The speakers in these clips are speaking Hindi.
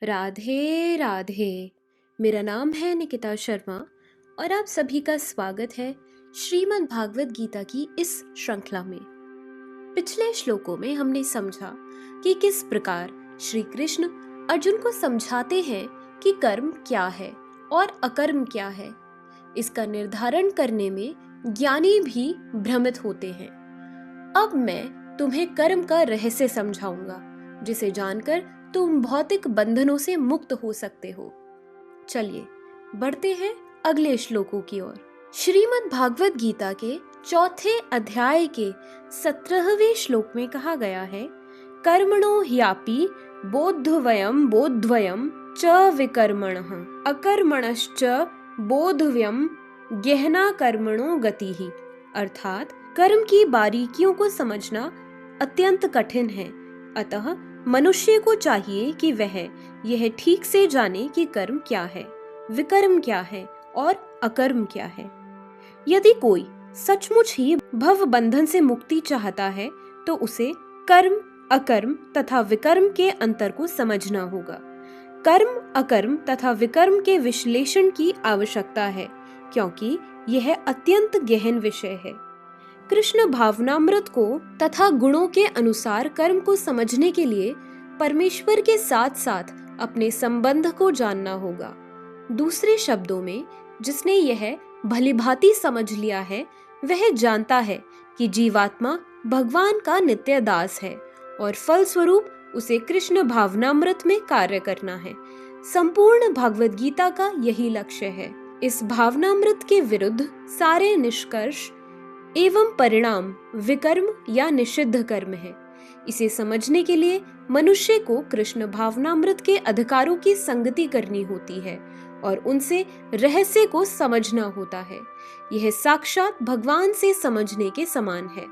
राधे राधे। मेरा नाम है निकिता शर्मा और आप सभी का स्वागत है श्रीमद् भागवत गीता की इस श्रृंखला में। पिछले श्लोकों में हमने समझा कि किस प्रकार श्री कृष्ण अर्जुन को समझाते हैं कि कर्म क्या है और अकर्म क्या है। इसका निर्धारण करने में ज्ञानी भी भ्रमित होते हैं। अब मैं तुम्हें कर्म का रहस्य समझाऊंगा, जिसे जानकर तुम भौतिक बंधनों से मुक्त हो सकते हो। चलिए बढ़ते हैं अगले श्लोकों की ओर। श्रीमद् भागवत गीता के चौथे अध्याय के 17वें श्लोक में कहा गया है, कर्मणो ह्यापि बोद्धवयम बोद्धवयम च विकर्मणः अकर्मणश्च बोद्धव्यम गहना कर्मणो गतिः। अर्थात कर्म की बारीकियों को समझना अत्यंत कठिन है, अतः मनुष्य को चाहिए कि वह यह ठीक से जाने कि कर्म क्या है, विकर्म क्या है और अकर्म क्या है। यदि कोई सचमुच ही भव बंधन से मुक्ति चाहता है तो उसे कर्म, अकर्म तथा विकर्म के अंतर को समझना होगा। कर्म, अकर्म तथा विकर्म के विश्लेषण की आवश्यकता है, क्योंकि यह अत्यंत गहन विषय है। कृष्ण भावनामृत को तथा गुणों के अनुसार कर्म को समझने के लिए परमेश्वर के साथ साथ अपने संबंध को जानना होगा। दूसरे शब्दों में, जिसने यह भलीभांति समझ लिया है वह जानता है कि जीवात्मा भगवान का नित्य दास है और फलस्वरूप उसे कृष्ण भावनामृत में कार्य करना है। संपूर्ण भगवद गीता का यही लक्ष्य है। इस भावनामृत के विरुद्ध सारे निष्कर्ष एवं परिणाम विकर्म या निषिद्ध कर्म है। इसे समझने के लिए मनुष्य को कृष्ण भावनामृत के अधिकारों की संगति करनी होती है और उनसे रहस्य को समझना होता है। यह साक्षात भगवान से समझने के समान है।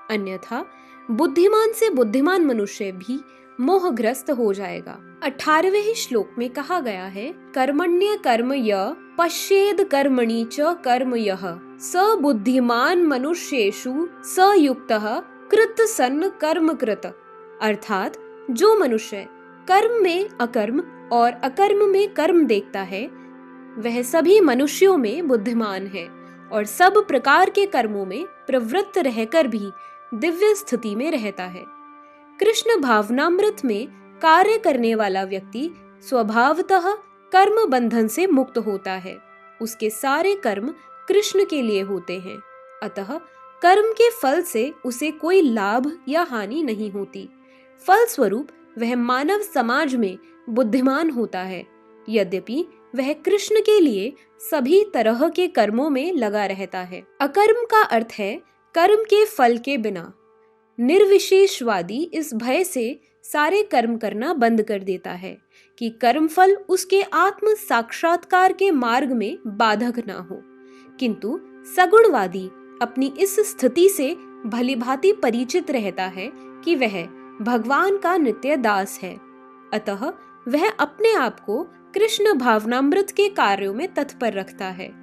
अन्यथा बुद्धिमान से बुद्धिमान मनुष्य भी मोहग्रस्त हो जाएगा। 18वें श्लोक में कहा गया है, कर्मण्य कर्म य पश्येद कर्मणि च कर्म यः स बुद्धिमान मनुष्येषु स युक्तः कृत सन् कर्म कृत। अर्थात जो मनुष्य कर्म में अकर्म और अकर्म में कर्म देखता है वह सभी मनुष्यों में बुद्धिमान है और सब प्रकार के कर्मों में प्रवृत्त रहकर भी दिव्य स्थिति में रहता है। कृष्ण भावनामृत में कार्य करने वाला व्यक्ति स्वभावतः कर्म बंधन से मुक्त होता है। उसके सारे कर्म कृष्ण के लिए होते हैं, अतः कर्म के फल से उसे कोई लाभ या हानि नहीं होती। फलस्वरूप वह मानव समाज में बुद्धिमान होता है, यद्यपि वह कृष्ण के लिए सभी तरह के कर्मों में लगा रहता है। अकर्म का अर्थ है कर्म के फल के बिना। निर्विशेषवादी इस भय से सारे कर्म करना बंद कर देता है कि कर्मफल उसके आत्म साक्षात्कार के मार्ग में बाधक ना हो। किंतु सगुणवादी अपनी इस स्थिति से भलीभांति परिचित रहता है कि वह भगवान का नित्य दास है, अतः वह अपने आप को कृष्ण भावनामृत के कार्यों में तत्पर रखता है।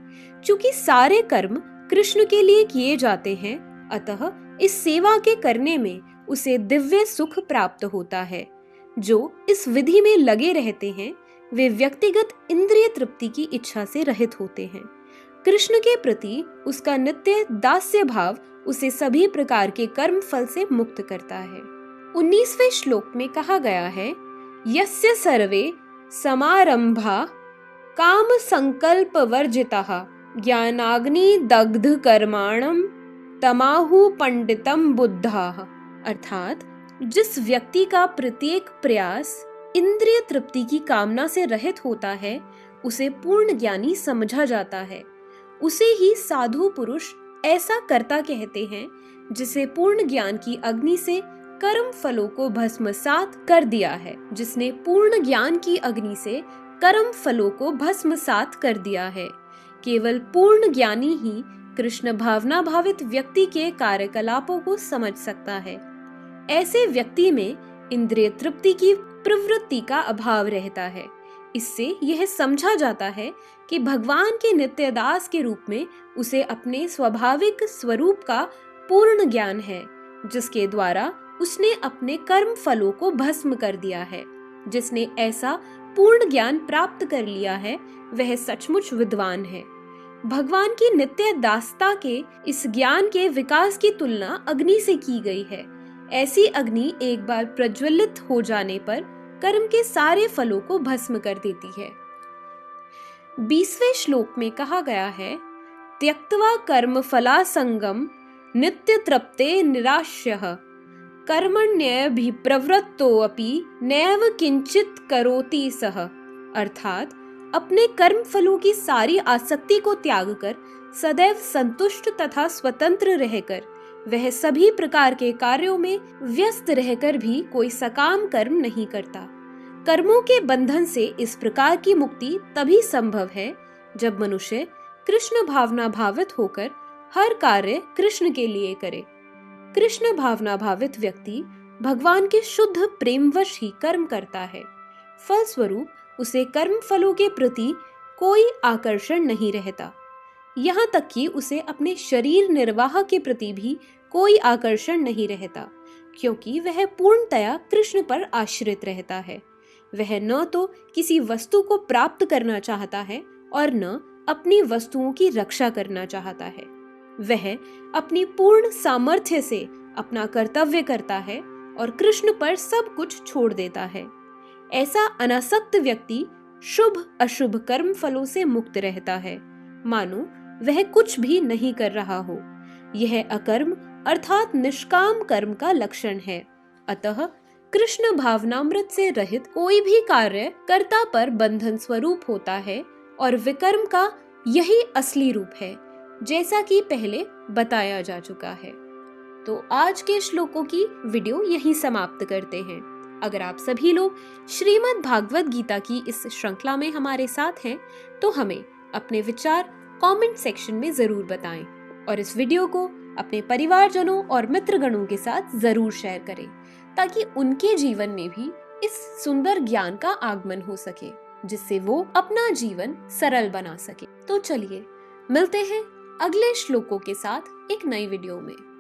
चूंकि सारे कर्म कृष्ण के लिए किए जाते हैं, अतः इस सेवा के करने में उसे दिव्य सुख प्राप्त होता है। जो इस विधि में लगे रहते हैं वे व्यक्तिगत इंद्रिय तृप्ति की इच्छा से रहित होते हैं। कृष्ण के प्रति उसका नित्य दास्य भाव उसे सभी प्रकार के कर्म फल से मुक्त करता है। 19वें श्लोक में कहा गया है, यस्य सर्वे समारंभा काम संकल्प वर्जिताः ज्ञानाग्नि दग्ध कर्माणम तमाहु पंडितम बुद्धाः। अर्थात जिस व्यक्ति का प्रत्येक प्रयास इंद्रिय तृप्ति की कामना से रहित होता है उसे पूर्ण ज्ञानी समझा जाता है। उसे ही साधु पुरुष ऐसा कर्ता कहते हैं जिसे पूर्ण ज्ञान की अग्नि से कर्म फलों को भस्मसात कर दिया है। जिसने पूर्ण ज्ञान की अग्नि से कर्म फलों को भस्मसात कर दिया है। केवल पूर्ण ज्ञानी ही कृष्ण भावना भावित व्यक्ति के कार्यकलापों को समझ सकता है। ऐसे व्यक्ति में इंद्रिय तृप्ति की प्रवृत्ति का अभाव रहता है। इससे यह समझा जाता है कि भगवान के नित्य दास के रूप में उसे अपने स्वाभाविक स्वरूप का पूर्ण ज्ञान है, जिसके द्वारा उसने अपने कर्म फलों को भस्म कर दिया है। जिसने ऐसा पूर्ण ज्ञान प्राप्त कर लिया है वह सचमुच विद्वान है। भगवान की नित्य दासता के इस ज्ञान के विकास की तुलना अग्नि से की गई है। ऐसी अग्नि एक बार प्रज्वलित हो जाने पर कर्म के सारे फलों को भस्म कर देती है। 20वें श्लोक में कहा गया है, त्यक्त्वा कर्म फलासंगम नित्य तृप्ते निराश्यः कर्मण्यभिप्रवृत्तोऽपि नैव किंचित करोति सः। अर्थात अपने कर्म फलों की सारी आसक्ति को त्याग कर सदैव संतुष्ट तथा स्वतंत्र रहकर वह सभी प्रकार के कार्यों में व्यस्त रहकर भी कोई सकाम कर्म नहीं करता। कर्मों के बंधन से इस प्रकार की मुक्ति तभी संभव है जब मनुष्य कृष्ण भावना भावित होकर हर कार्य कृष्ण के लिए करे। कृष्ण भावना भावित व्यक्ति भगवान के शुद्ध प्रेमवश ही कर्म करता है। फलस्वरूप उसे कर्म फलों के प्रति कोई आकर्षण नहीं रहता। यहाँ तक कि उसे अपने शरीर निर्वाह के प्रति भी कोई आकर्षण नहीं रहता, क्योंकि वह पूर्णतया कृष्ण पर आश्रित रहता है। वह न तो किसी वस्तु को प्राप्त करना चाहता है और न अपनी वस्तुओं की रक्षा करना चाहता है। वह अपनी पूर्ण सामर्थ्य से अपना कर्तव्य करता है और कृष्ण पर सब कुछ छोड़ देता है। ऐसा अनासक्त व्यक्ति शुभ अशुभ कर्म फलों से मुक्त रहता है, मानो वह कुछ भी नहीं कर रहा हो। यह अकर्म अर्थात निष्काम कर्म का लक्षण है। अतः कृष्ण भावनामृत से रहित कोई भी कार्य कर्ता पर बंधन स्वरूप होता है और विकर्म का यही असली रूप है, जैसा कि पहले बताया जा चुका है। तो आज के श्लोकों की वीडियो यहीं समाप्त करते हैं। अगर आप सभी लोग श्रीमद् भागवत गीता की इस श्रृंखला में हमारे साथ हैं, तो हमें अपने विचार कमेंट सेक्शन में जरूर बताएं और इस वीडियो को अपने परिवारजनों और मित्रगणों के साथ जरूर शेयर करें, ताकि उनके जीवन में भी इस सुंदर ज्ञान का आगमन हो सके, जिससे वो अपना जीवन सरल बना सके। तो चलिए मिलते हैं अगले श्लोकों के साथ एक नई वीडियो में।